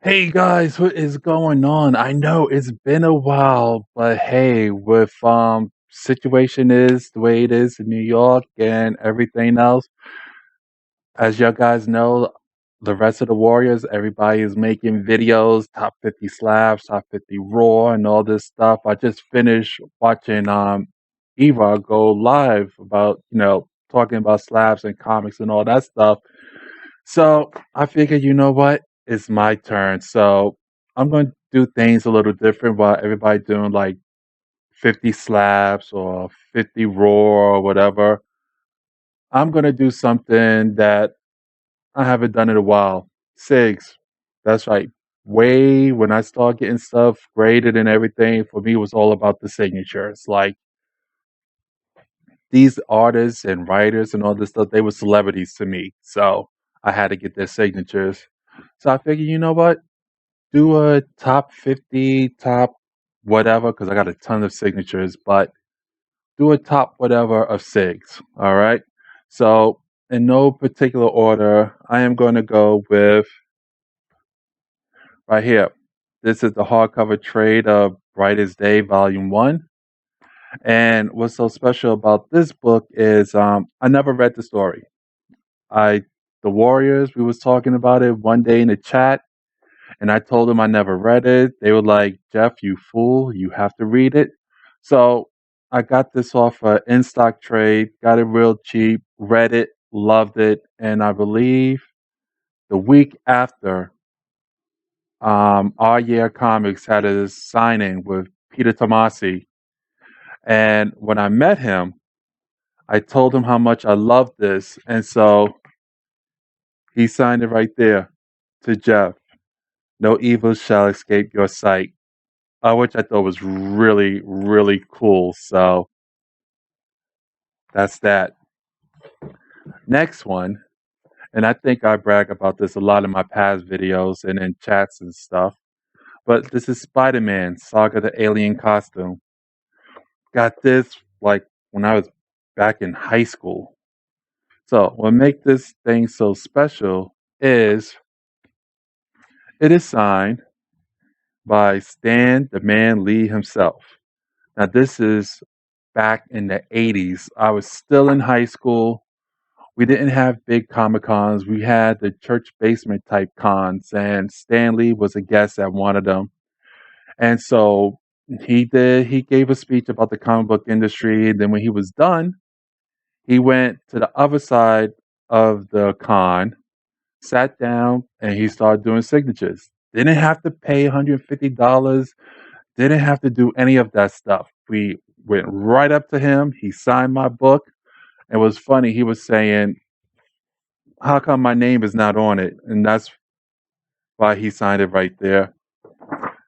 Hey guys, what is going on? I know it's been a while, but hey, with situation is the way it is in New York and everything else, as you guys know, the rest of the Warriors, everybody is making videos, top 50 slabs, top 50 raw, and all this stuff. I just finished watching Eva go live about, talking about slabs and comics and all that stuff. So I figured, you know what? It's my turn. So I'm going to do things a little different while everybody doing like 50 slabs or 50 raw or whatever. I'm going to do something that I haven't done in a while. Sigs. That's right. Way when I started getting stuff graded and everything, for me, it was all about the signatures. Like these artists and writers and all this stuff, they were celebrities to me. So I had to get their signatures. So I figured, you know what? Do a top 50, top whatever, because I got a ton of signatures, but do a top whatever of SIGs. All right. So, in no particular order, I am going to go with right here. This is the hardcover trade of Brightest Day, Volume 1. And what's so special about this book is I never read the story. I, the Warriors, we was talking about it one day in the chat, and I told them I never read it. They were like, "Jeff, you fool, you have to read it." So I got this off a in stock trade, got it real cheap, read it, loved it, and I believe the week after, Our Year Comics had a signing with Peter Tomasi, and when I met him, I told him how much I loved this, and so he signed it right there to Jeff. No evil shall escape your sight. Which I thought was really, really cool. So that's that. Next one, and I think I brag about this a lot in my past videos and in chats and stuff, but this is Spider Man Saga the Alien Costume. Got this like when I was back in high school. So what makes this thing so special is it is signed by Stan the Man Lee himself. Now this is back in the 80s. I was still in high school. We didn't have big Comic Cons. We had the church basement type cons, and Stanley was a guest at one of them. And so he gave a speech about the comic book industry. And then when he was done, he went to the other side of the con, sat down, and he started doing signatures. Didn't have to pay $150, didn't have to do any of that stuff. We went right up to him. He signed my book. It was funny. He was saying, how come my name is not on it? And that's why he signed it right there.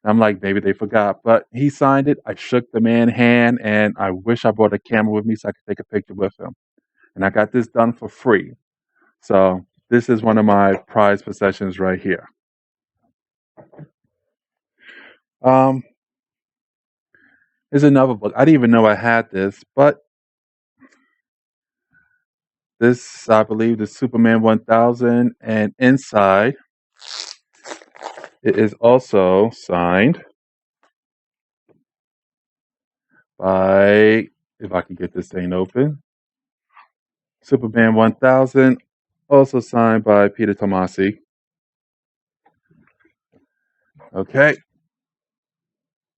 I'm like, maybe they forgot. But he signed it. I shook the man's hand, and I wish I brought a camera with me so I could take a picture with him. And I got this done for free. So this is one of my prized possessions right here. Um, Here's another book. I didn't even know I had this, but this, I believe, is Superman 1000. And inside, it is also signed by, if I can get this thing open, Superman 1000, also signed by Peter Tomasi. Okay.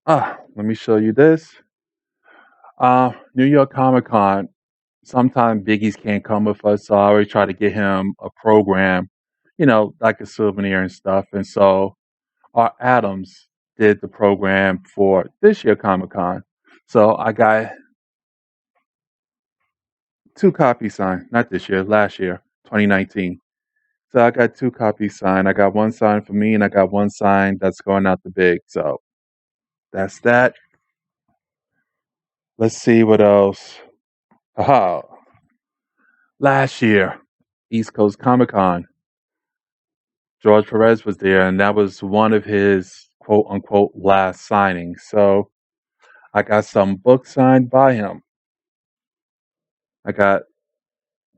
Let me show you this. New York Comic Con. Sometimes Biggie's can't come with us, so I always try to get him a program, like a souvenir and stuff. And so our Adams did the program for this year Comic Con. So I got two copies signed, not this year, last year, 2019. So I got two copies signed. I got one signed for me, and I got one signed that's going out to Big. So that's that. Let's see what else. Aha. Last year, East Coast Comic Con, George Perez was there, and that was one of his quote unquote last signings. So I got some books signed by him. I got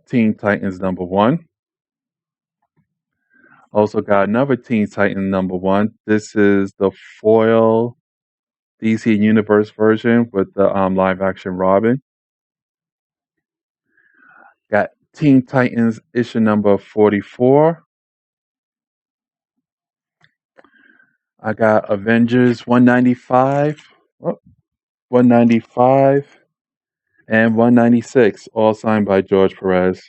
Teen Titans #1. Also got another Teen Titan #1. This is the foil DC Universe version with the live action Robin. Got Teen Titans issue number 44. I got Avengers 195, 195, and 196, all signed by George Perez.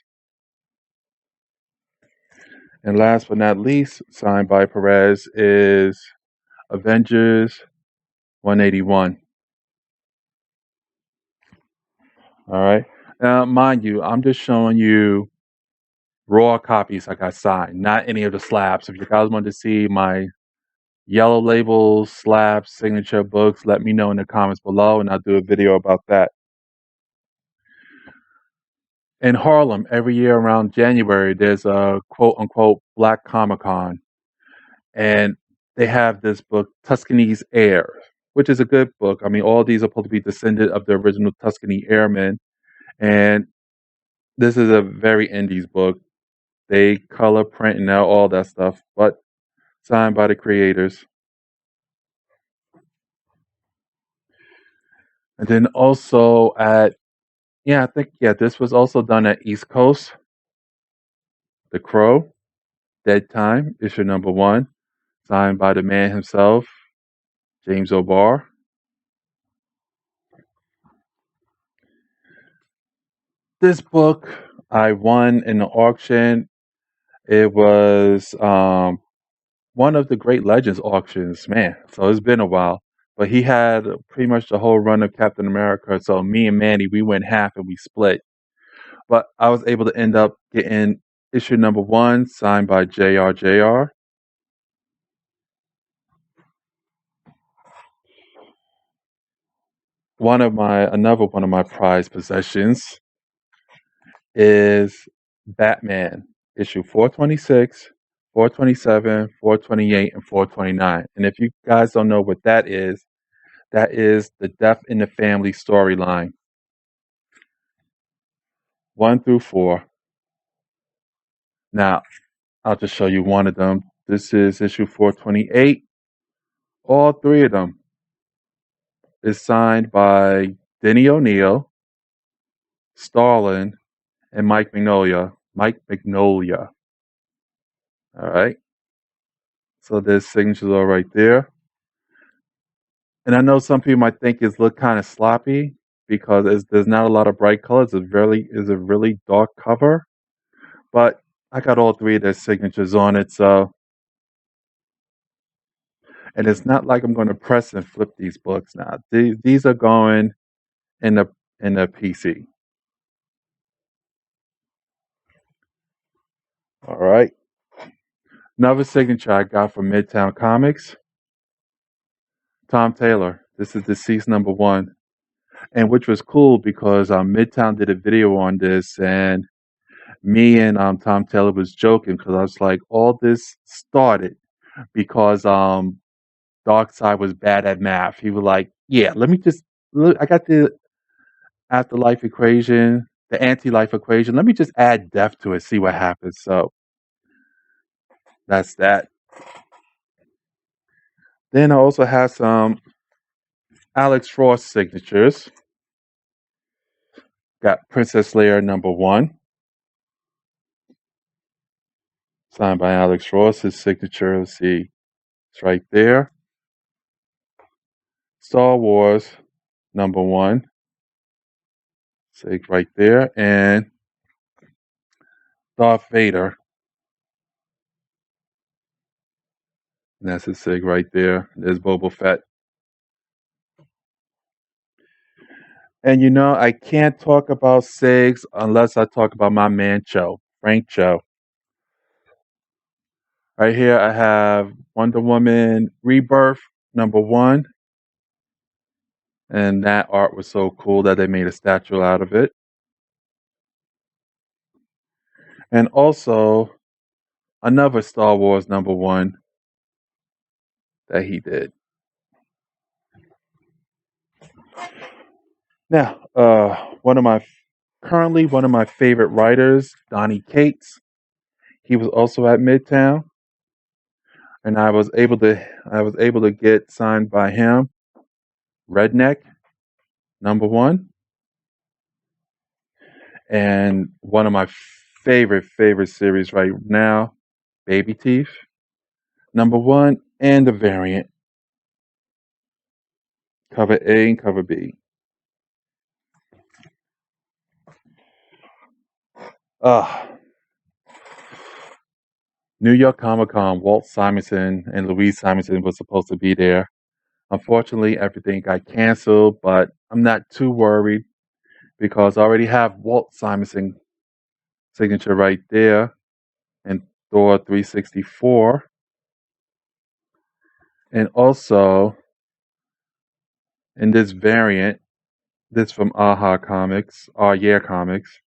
And last but not least, signed by Perez, is Avengers 181. All right. Now, mind you, I'm just showing you raw copies I got signed, not any of the slabs. If you guys want to see my yellow labels, slabs, signature books, let me know in the comments below, and I'll do a video about that. In Harlem, every year around January, there's a quote-unquote Black Comic-Con, and they have this book, Tuscany's Air, which is a good book. I mean, all these are supposed to be descended of the original Tuscany Airmen, and this is a very indies book. They color print and all that stuff, but signed by the creators. And then also this was also done at East Coast. The Crow, Dead Time, issue number 1, signed by the man himself, James O'Barr. This book I won in the auction. It was one of the Great Legends auctions, man. So it's been a while. But he had pretty much the whole run of Captain America. So me and Manny, we went half and we split. But I was able to end up getting issue number 1, signed by JR. Another one of my prized possessions is Batman, issue 426, 427, 428, and 429. And if you guys don't know what that is the Death in the Family storyline. 1 through 4. Now, I'll just show you one of them. This is issue 428. All 3 of them is signed by Denny O'Neil, Starlin, and Mike Mignola. All right. So there's signatures all right there. And I know some people might think it's look kind of sloppy because there's not a lot of bright colors. It's a really dark cover. But I got all 3 of their signatures on it, so. And it's not like I'm going to press and flip these books now. These are going in the PC. All right. Another signature I got from Midtown Comics. Tom Taylor. This is Deceased number 1. And which was cool because Midtown did a video on this, and me and Tom Taylor was joking because I was like, all this started because Darkseid was bad at math. He was like, yeah, let me just look. I got the afterlife equation, the anti-life equation. Let me just add death to it, see what happens. So that's that. Then I also have some Alex Frost signatures. Got Princess Leia number 1, signed by Alex Frost. His signature, let's see, it's right there. Star Wars number 1, sig right there, and Darth Vader. And that's his sig right there. There's Boba Fett. And I can't talk about Sigs unless I talk about my man Cho, Frank Cho. Right here I have Wonder Woman Rebirth number 1. And that art was so cool that they made a statue out of it. And also another Star Wars number 1 that he did. Now, one of my favorite writers, Donnie Cates. He was also at Midtown. and I was able to get signed by him, Redneck #1, and one of my favorite series right now, Baby Teeth #1, and the variant cover A and cover B. Ah, New York Comic Con. Walt Simonson and Louise Simonson was supposed to be there. Unfortunately, everything got canceled, but I'm not too worried because I already have Walt Simonson signature right there and Thor 364. And also in this variant, this from Aha Comics, Our Year Comics,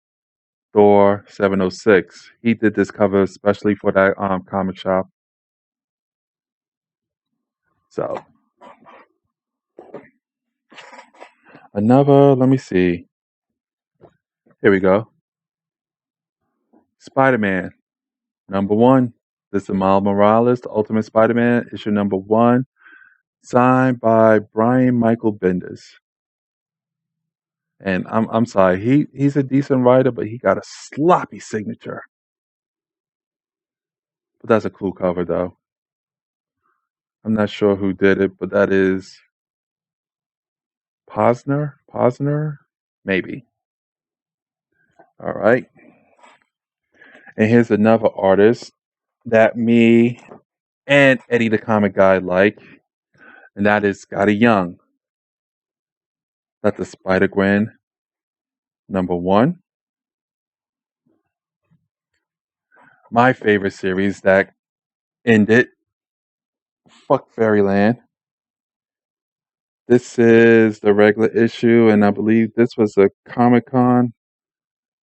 Thor 706. He did this cover especially for that comic shop. So another, let me see. Here we go. Spider-Man #1. This is Miles Morales, the Ultimate Spider-Man, issue #1, signed by Brian Michael Bendis. And I'm sorry, he's a decent writer, but he got a sloppy signature. But that's a cool cover though. I'm not sure who did it, but that is Posner, maybe. All right. And here's another artist that me and Eddie the Comic Guy like, and that is Scotty Young. That's the Spider-Gwen #1. My favorite series that ended. Fuck Fairyland. This is the regular issue, and I believe this was a Comic Con.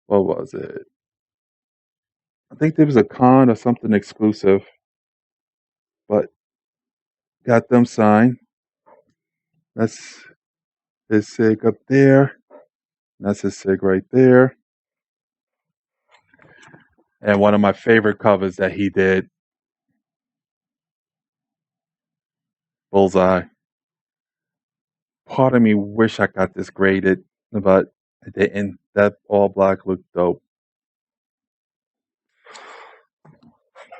What was it? I think there was a con or something exclusive, but got them signed. That's his sig up there. That's his sig right there. And one of my favorite covers that he did, Bullseye. Part of me wish I got this graded, but I didn't. That all black looked dope.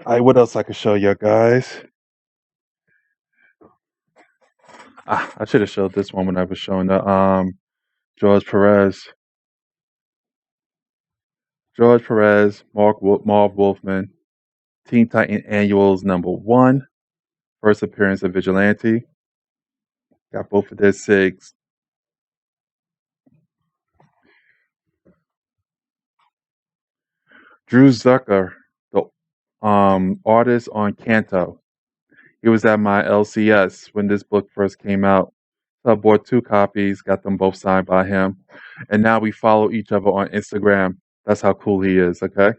Alright, what else I could show you guys? I should have showed this one when I was showing the George Perez. George Perez, Marv Wolfman, Teen Titan Annuals #1, first appearance of Vigilante. Got both of their SIGs. Drew Zucker, the artist on Kanto. He was at my LCS when this book first came out. So I bought 2 copies, got them both signed by him. And now we follow each other on Instagram. That's how cool he is, okay?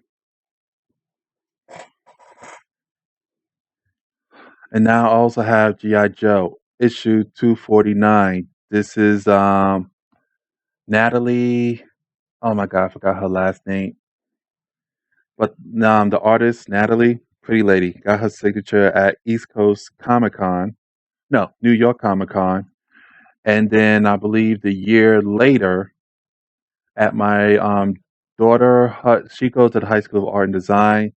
And now I also have G.I. Joe, issue 249. This is Natalie. Oh my god, I forgot her last name. But the artist, Natalie, pretty lady, got her signature at East Coast Comic Con. No, New York Comic Con. And then I believe the year later at my daughter, she goes to the High School of Art and Design.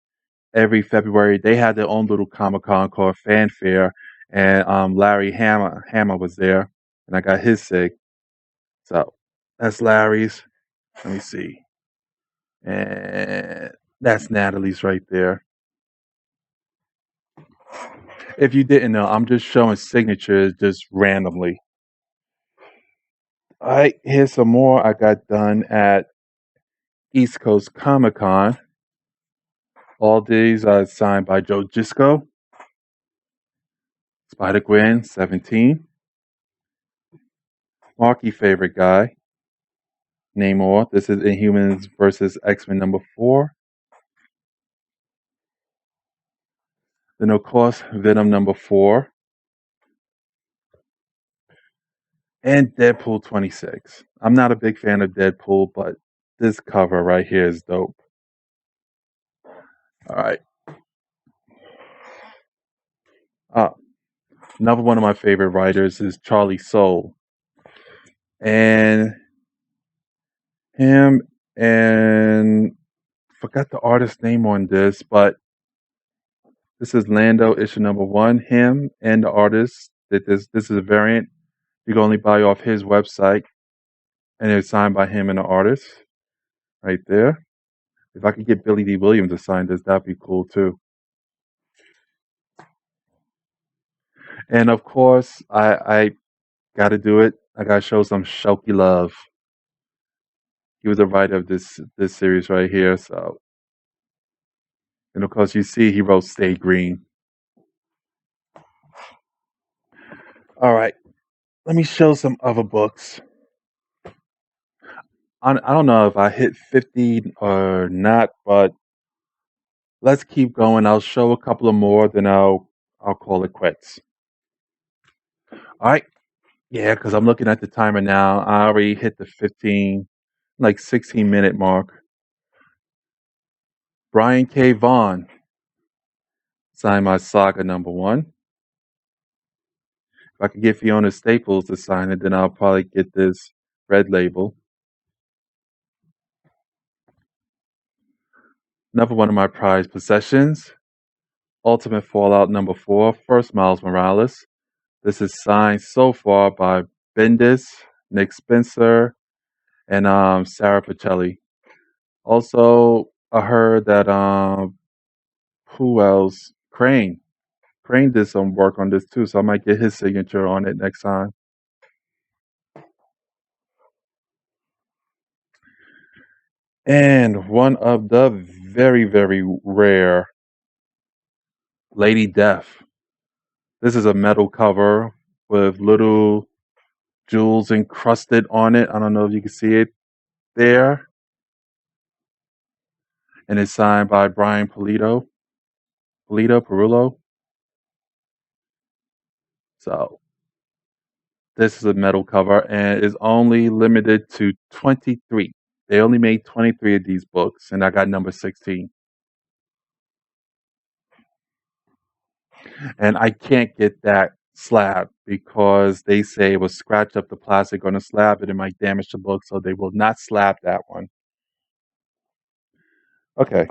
Every February, they had their own little Comic Con called Fanfare. And Larry Hammer was there. And I got his sig. So that's Larry's. Let me see. And that's Natalie's right there. If you didn't know, I'm just showing signatures just randomly. All right, here's some more I got done at East Coast Comic Con. All these are signed by Joe Gisco. Spider-Gwen 17. Marky favorite guy. Namor. This is Inhumans versus X-Men #4. Then of course Venom #4. And Deadpool 26. I'm not a big fan of Deadpool, but this cover right here is dope. Alright. Uh, Another one of my favorite writers is Charlie Soule. And him and forgot the artist's name on this, but this is Lando issue number one. Him and the artist did this. This is a variant. You can only buy off his website, and it's signed by him and the artist right there. If I could get Billy D. Williams to sign this, that'd be cool too. And of course, I got to do it. I got to show some Shoki love. He was the writer of this series right here. So, and of course, you see he wrote Stay Green. All right, let me show some other books. I don't know if I hit 50 or not, but let's keep going. I'll show a couple of more, then I'll call it quits. All right. Yeah, because I'm looking at the timer now. I already hit the 15, like 16-minute mark. Brian K. Vaughan signed my Saga number one. If I could get Fiona Staples to sign it, then I'll probably get this red label. Another one of my prized possessions, Ultimate Fallout number 4, first Miles Morales. This is signed so far by Bendis, Nick Spencer, and Sarah Pacelli. Also, I heard that who else? Crane. Crane did some work on this too, so I might get his signature on it next time. And one of the very, very rare Lady Death. This is a metal cover with little jewels encrusted on it. I don't know if you can see it there. And it's signed by Brian Perillo. So this is a metal cover and is only limited to 23. They only made 23 of these books, and I got number 16. And I can't get that slab because they say it will scratch up the plastic on the slab and it might damage the book, so they will not slab that one. Okay,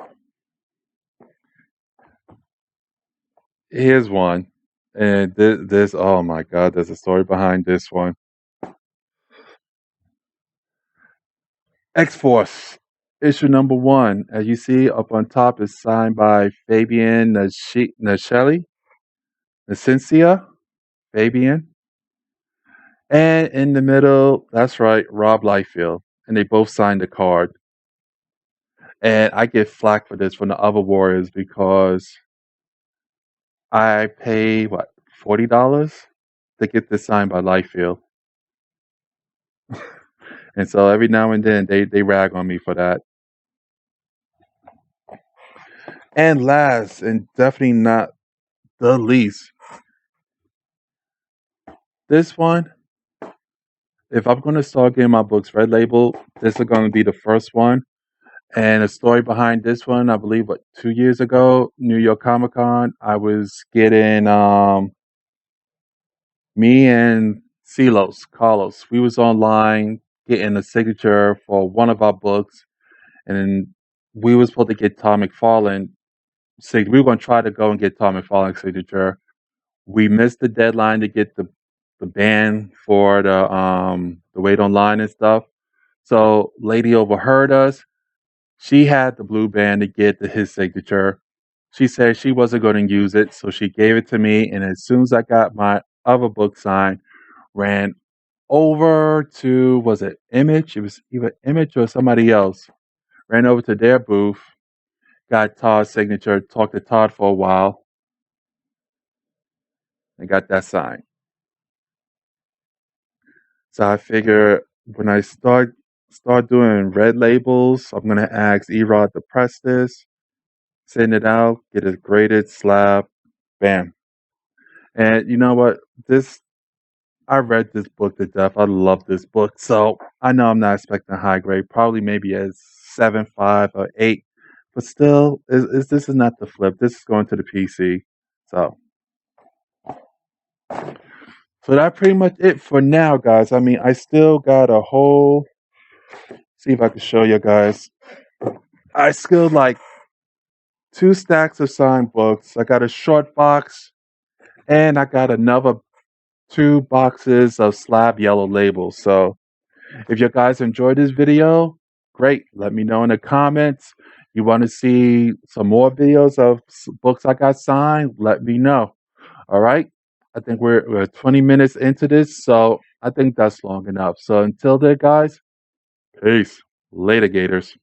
here's one. And this, oh my God, there's a story behind this one. X-Force, issue number one. As you see up on top is signed by Fabian Nascelli, Nacencia, Fabian. And in the middle, that's right, Rob Liefeld. And they both signed the card. And I get flack for this from the other Warriors because I pay, what, $40 to get this signed by Liefeld. And so every now and then they rag on me for that. And last, and definitely not the least, this one, if I'm going to start getting my books red label, this is going to be the first one. And the story behind this one, I believe, 2 years ago, New York Comic Con, I was getting me and Carlos, we was online getting a signature for one of our books, and then we was supposed to get Tom McFarlane. We were going to try to go and get Tom McFarlane's signature. We missed the deadline to get the band for the wait online and stuff. So lady overheard us. She had the blue band to get his signature. She said she wasn't going to use it, so she gave it to me. And as soon as I got my other book signed, ran over to, was it Image? It was either Image or somebody else. Ran over to their booth, got Todd's signature, talked to Todd for a while, and got that signed. So I figure when I start doing red labels, I'm gonna ask Erod to press this, send it out, get it graded, slab, bam. And you know what? I read this book to death. I love this book. So I know I'm not expecting a high grade, probably maybe a 7.5 or 8. But still, this is not the flip. This is going to the PC. So So that's pretty much it for now, guys. I mean, I still got a whole. See if I can show you guys. I still like 2 stacks of signed books. I got a short box, and I got another 2 boxes of slab yellow labels. So if you guys enjoyed this video, great. Let me know in the comments. You want to see some more videos of books I got signed? Let me know. All right. I think we're 20 minutes into this, so I think that's long enough. So until then, guys, peace. Later, Gators.